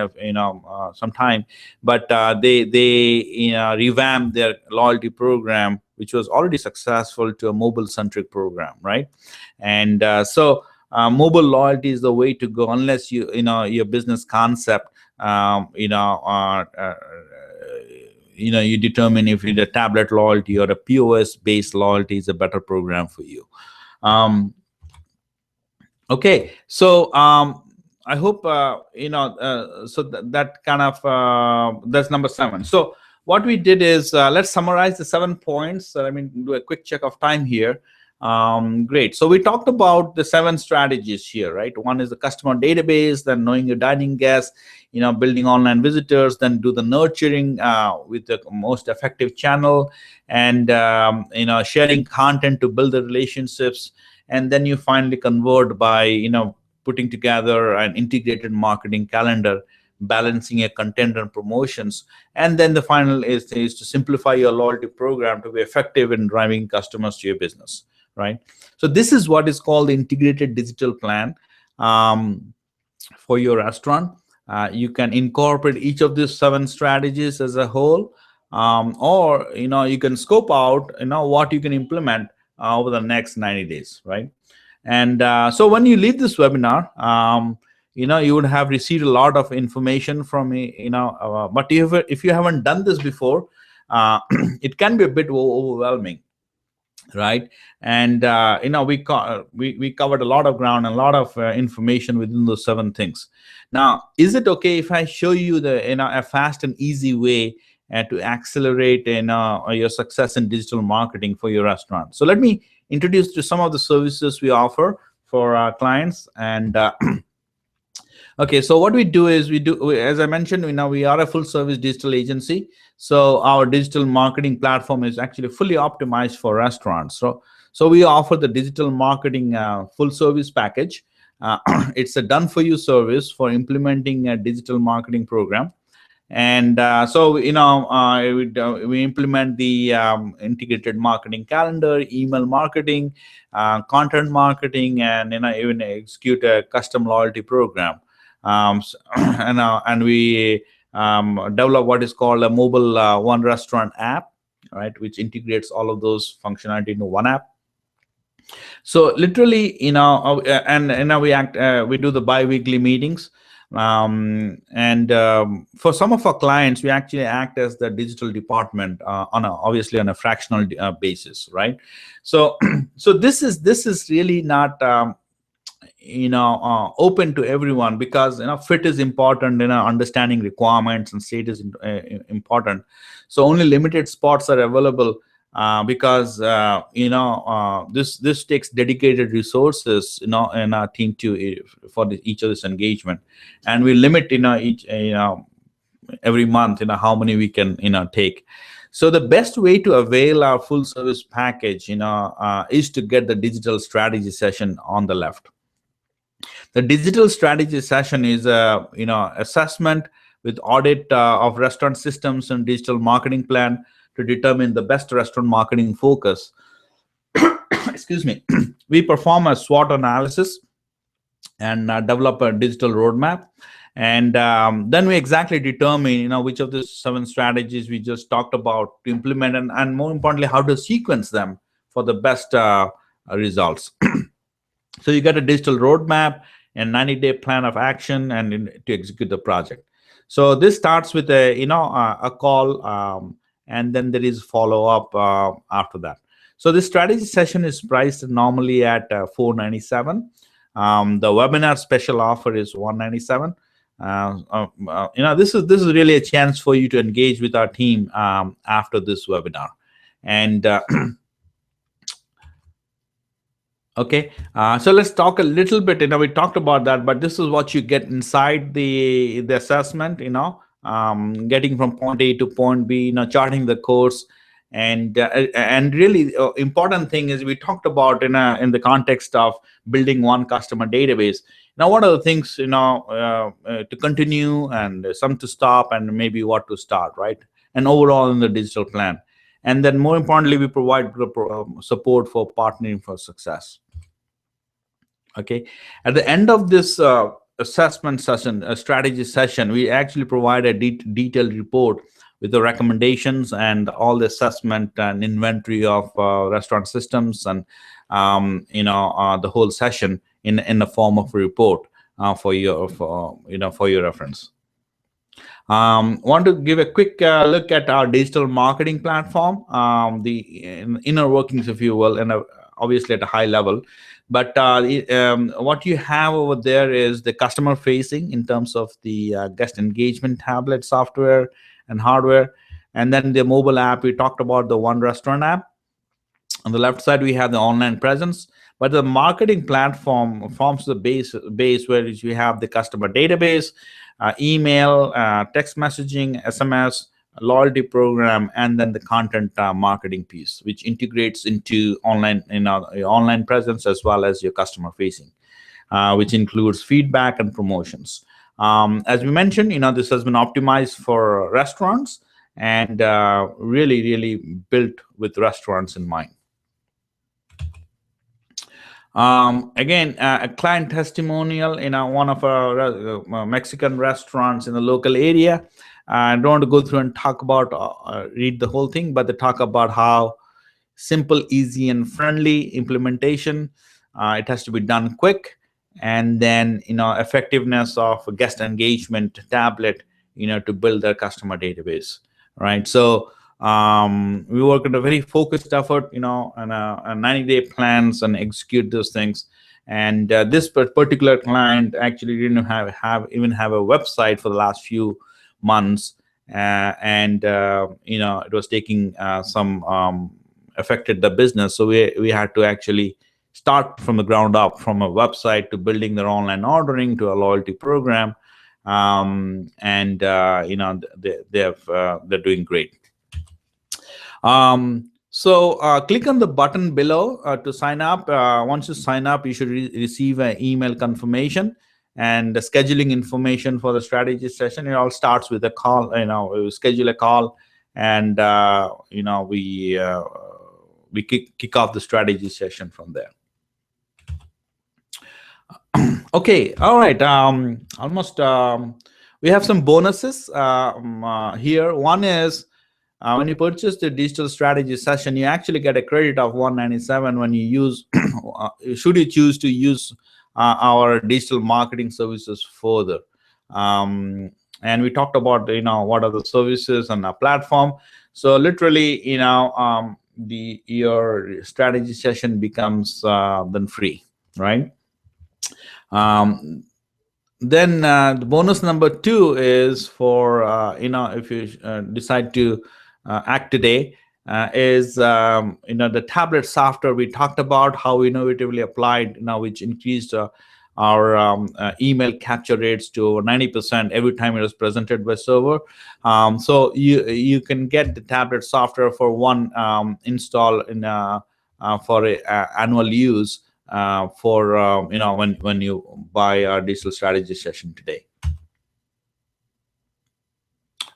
some time. But they revamped their loyalty program, which was already successful, to a mobile-centric program, right? And so mobile loyalty is the way to go, unless your business concept you determine if it's a tablet loyalty or a POS-based loyalty is a better program for you. Okay, so I hope so that kind of that's number 7. So what we did is, let's summarize the 7 points. I mean, do a quick check of time here. Great. So we talked about the 7 strategies here, right? One is the customer database, then knowing your dining guests, building online visitors, then do the nurturing with the most effective channel, and sharing content to build the relationships, and then you finally convert by putting together an integrated marketing calendar, balancing a content and promotions. And then the final is to simplify your loyalty program to be effective in driving customers to your business, right? So this is what is called the integrated digital plan for your restaurant. You can incorporate each of these 7 strategies as a whole, or you can scope out what you can implement over the next 90 days, right? And so when you leave this webinar, you would have received a lot of information from me, but if you haven't done this before, it can be a bit overwhelming, right? And we covered a lot of ground and a lot of information within those 7 things. Now, is it okay if I show you a fast and easy way to accelerate your success in digital marketing for your restaurant? So let me introduce to some of the services we offer for our clients. And okay, so what we do is, as I mentioned, we are a full service digital agency. So our digital marketing platform is actually fully optimized for restaurants. So we offer the digital marketing full service package. It's a done for you service for implementing a digital marketing program. And so we implement the integrated marketing calendar, email marketing, content marketing, and even execute a custom loyalty program. And we develop what is called a mobile one restaurant app, right, which integrates all of those functionality into one app. So literally, we do the bi-weekly meetings. And for some of our clients, we actually act as the digital department obviously on a fractional basis, right? So so this is really not open to everyone, because fit is important, understanding requirements and state is important. So only limited spots are available, because this takes dedicated resources in our team for each of this engagement, and we limit each every month how many we can take. So the best way to avail our full service package is to get the digital strategy session on the left. The digital strategy session is assessment with audit of restaurant systems and digital marketing plan, to determine the best restaurant marketing focus. Excuse me. We perform a SWOT analysis and develop a digital roadmap, and then we exactly determine, which of the 7 strategies we just talked about to implement, and more importantly, how to sequence them for the best results. So you get a digital roadmap and 90-day plan of action and to execute the project. So this starts with a call, and then there is follow up after that. So this strategy session is priced normally at $497. The webinar special offer is $197. This is really a chance for you to engage with our team after this webinar, and okay, so let's talk a little bit. We talked about that, but this is what you get inside the assessment. Getting from point A to point B. Charting the course, and really important thing is we talked about in the context of building one customer database. Now, what are the things to continue, and some to stop, and maybe what to start, right? And overall in the digital plan. And then more importantly, we provide support for partnering for success. Okay. At the end of this assessment session, a strategy session, we actually provide a detailed report with the recommendations and all the assessment and inventory of restaurant systems, and the whole session in the form of a report for your reference. Want to give a quick look at our digital marketing platform, the inner workings, if you will, and obviously at a high level. But what you have over there is the customer facing in terms of the guest engagement tablet software and hardware, and then the mobile app. We talked about the One Restaurant app. On the left side, we have the online presence, but the marketing platform forms the base where you have the customer database, email, text messaging, SMS, loyalty program, and then the content marketing piece, which integrates into online, your online presence as well as your customer facing, which includes feedback and promotions. As we mentioned, this has been optimized for restaurants and really built with restaurants in mind. Again, a client testimonial in one of our Mexican restaurants in the local area. I don't want to go through and talk about, read the whole thing, but they talk about how simple, easy, and friendly implementation. It has to be done quick, and then effectiveness of guest engagement tablet, to build their customer database, right? So we work on a very focused effort, and a 90-day plans and execute those things. And this particular client actually didn't even have a website for the last few months, and it was taking some affected the business. So we had to actually start from the ground up, from a website to building their online ordering to a loyalty program, and they're doing great. So click on the button below to sign up. Once you sign up, you should receive an email confirmation and the scheduling information for the strategy session. It all starts with a call. We schedule a call, and we kick off the strategy session from there. Okay, all right. We have some bonuses here. One is when you purchase the digital strategy session, you actually get a credit of $197 when you use, should you choose to use our digital marketing services further. And we talked about, what are the services on our platform. So literally, your strategy session becomes then free, right? Then the bonus number 2 is for, if you decide to act today, is the tablet software. We talked about how innovatively applied, which increased our email capture rates to over 90% every time it was presented by server. So you can get the tablet software for one install for annual use for when you buy our digital strategy session today.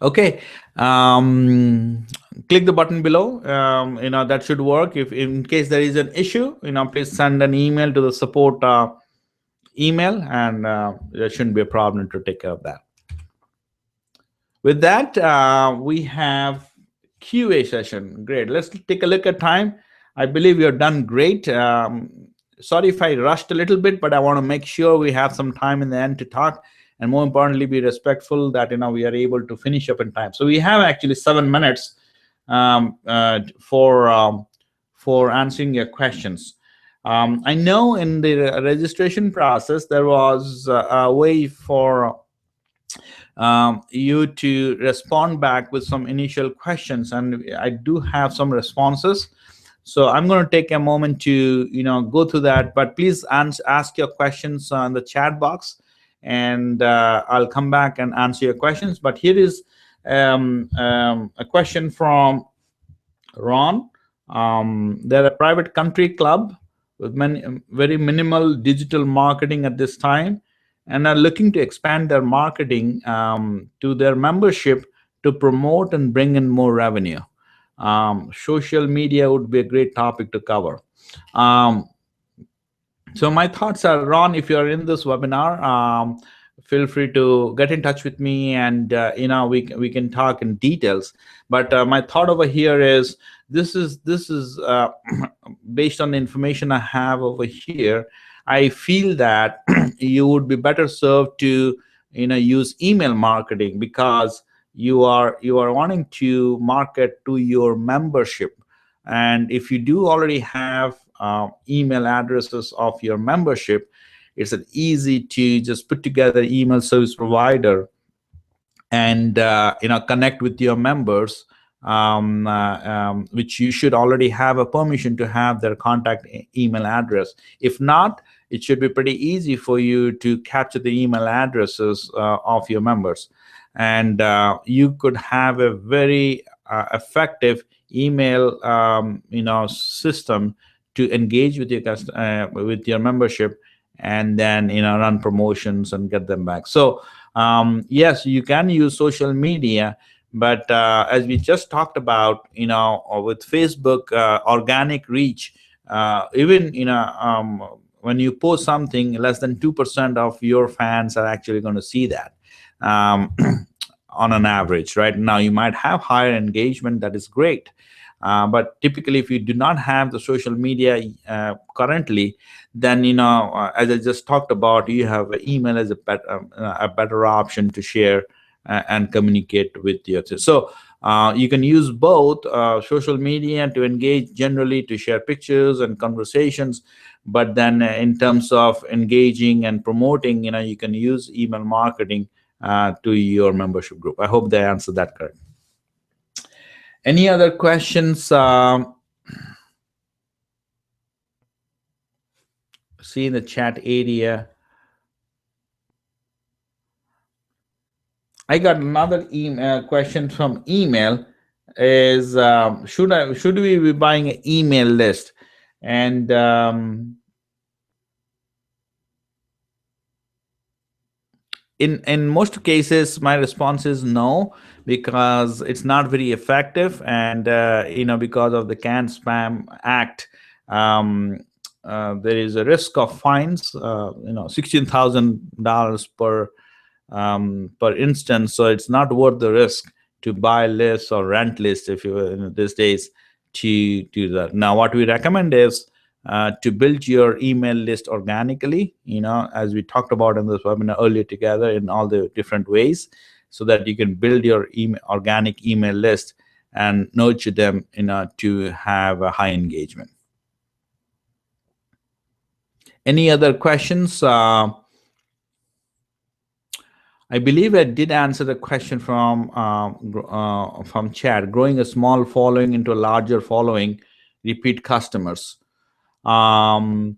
Okay, click the button below. That should work. If in case there is an issue, please send an email to the support email, and there shouldn't be a problem to take care of that. With that, we have QA session. Great. Let's take a look at time. I believe you're done great. Sorry if I rushed a little bit, but I want to make sure we have some time in the end to talk, and more importantly, be respectful that we are able to finish up in time. So we have actually 7 minutes for answering your questions. I know in the registration process there was a way for you to respond back with some initial questions, and I do have some responses. So I'm going to take a moment to go through that, but please ask your questions on the chat box, and I'll come back and answer your questions. But here is a question from Ron. They're a private country club with very minimal digital marketing at this time, and are looking to expand their marketing to their membership to promote and bring in more revenue. Social media would be a great topic to cover. So my thoughts are, Ron, if you're in this webinar, feel free to get in touch with me, and we can talk in details. But my thought over here is this is based on the information I have over here. I feel that you would be better served to use email marketing, because you are wanting to market to your membership. And if you do already have email addresses of your membership, it's easy to just put together email service provider and connect with your members, which you should already have a permission to have their contact email address. If not, it should be pretty easy for you to capture the email addresses of your members, and you could have a very effective email system to engage with your membership, and then run promotions and get them back. So yes, you can use social media, but as we just talked about, with Facebook organic reach, even when you post something, less than 2% of your fans are actually going to see that. On an average, right? Now you might have higher engagement, that is great, but typically if you do not have the social media currently, then as I just talked about, you have email as a better option to share and communicate with your. So you can use both social media to engage generally, to share pictures and conversations, but then in terms of engaging and promoting, you can use email marketing to your membership group. I hope they answered that correct. Any other questions? See in the chat area. I got another question from email. Is should we be buying an email list? And in most cases, my response is no, because it's not very effective, and because of the CAN-SPAM Act, there is a risk of fines, $16,000 per instance. So it's not worth the risk to buy lists or rent lists, if you these days, to do that. Now, what we recommend is to build your email list organically, as we talked about in this webinar earlier together, in all the different ways, so that you can build your organic email list and nurture them to have a high engagement. Any other questions? I believe I did answer the question from chat. Growing a small following into a larger following, repeat customers. So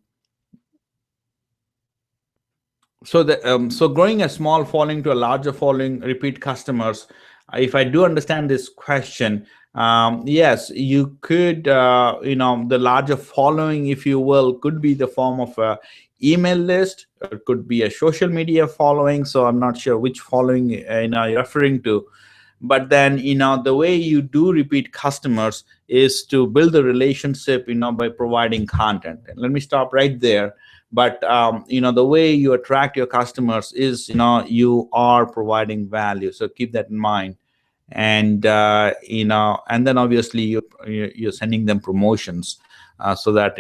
growing a small following to a larger following, repeat customers. If I do understand this question, yes, you could, the larger following, if you will, could be the form of a email list, or it could be a social media following. So I'm not sure which following you're referring to, But then, the way you do repeat customers is to build the relationship, by providing content. And let me stop right there. But the way you attract your customers is, you are providing value. So keep that in mind. And and then obviously you're sending them promotions, so that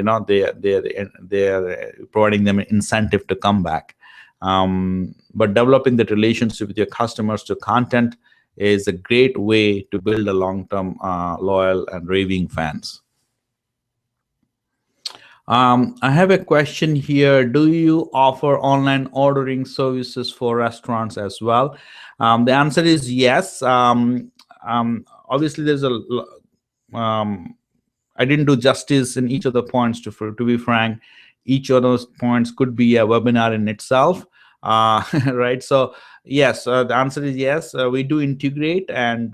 they're providing them an incentive to come back. But developing that relationship with your customers to content is a great way to build a long-term loyal and raving fans. I have a question here. Do you offer online ordering services for restaurants as well? The answer is yes. Obviously, there's I didn't do justice in each of the points. To be frank, each of those points could be a webinar in itself. Right. So yes, the answer is yes. We do integrate, and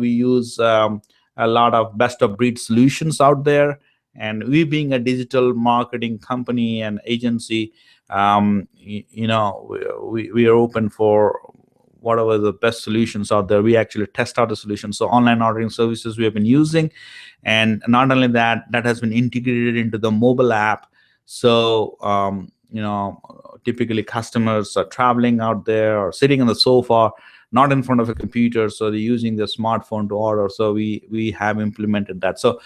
we use a lot of best of breed solutions out there. And we, being a digital marketing company and agency, we are open for whatever the best solutions out there. We actually test out the solutions. So online ordering services we have been using, and not only that, that has been integrated into the mobile app. So typically customers are traveling out there or sitting on the sofa, not in front of a computer, so they're using their smartphone to order. So we have implemented that. So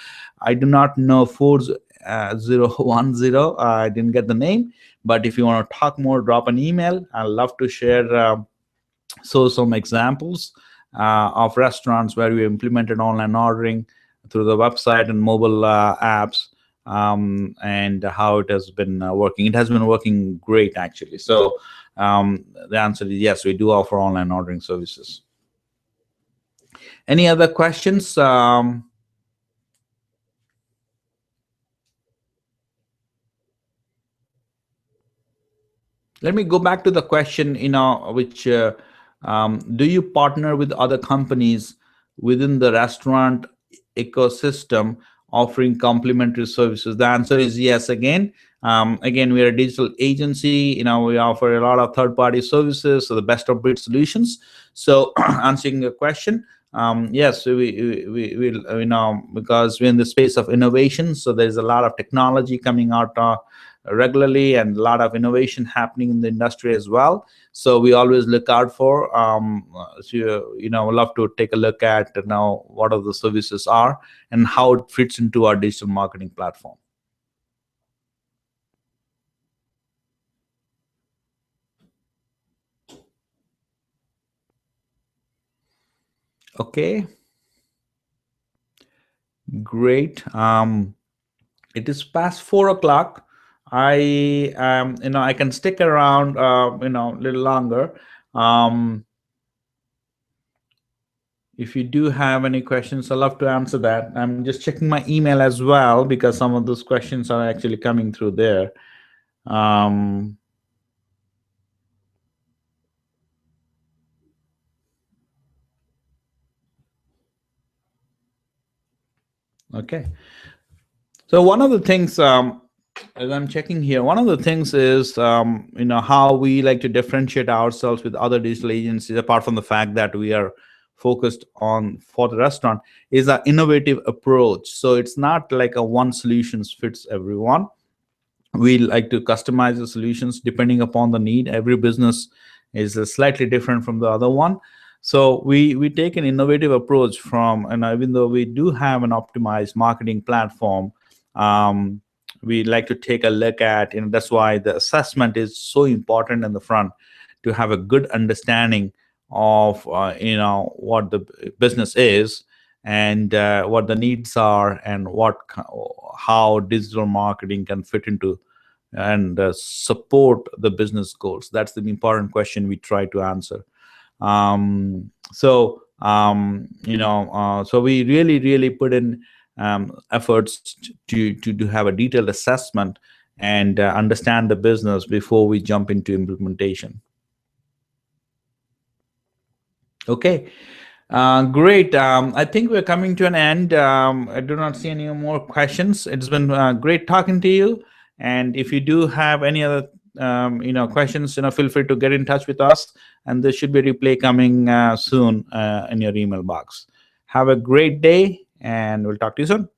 I do not know 4010. I didn't get the name, but if you want to talk more, drop an email. I'd love to share some examples of restaurants where we implemented online ordering through the website and mobile apps, and how it has been working. It has been working great, actually. So the answer is yes, we do offer online ordering services. Any other questions? Let me go back to the question, which do you partner with other companies within the restaurant ecosystem offering complementary services? The answer is yes. Again, we are a digital agency. We offer a lot of third-party services, so the best of breed solutions. So answering your question, yes, we will, because we're in the space of innovation. So there's a lot of technology coming out regularly, and a lot of innovation happening in the industry as well. So we always look out for. So love to take a look at now what are the services are and how it fits into our digital marketing platform. Okay. Great. It is past 4 o'clock. I can stick around a little longer. If you do have any questions, I'd love to answer that. I'm just checking my email as well, because some of those questions are actually coming through there. Okay. So one of the things, as I'm checking here, one of the things is, how we like to differentiate ourselves with other digital agencies, apart from the fact that we are focused on for the restaurant, is our innovative approach. So it's not like a one solution fits everyone. We like to customize the solutions depending upon the need. Every business is slightly different from the other one. So we take an innovative approach from, and even though we do have an optimized marketing platform, we like to take a look at, that's why the assessment is so important in the front, to have a good understanding of what the business is, and what the needs are, and how digital marketing can fit into and support the business goals. That's the important question we try to answer. So we really put in efforts to have a detailed assessment and understand the business before we jump into implementation. Okay. Great. I think we're coming to an end. I do not see any more questions. It's been great talking to you. And if you do have any other questions, feel free to get in touch with us, and there should be a replay coming soon in your email box. Have a great day, and we'll talk to you soon.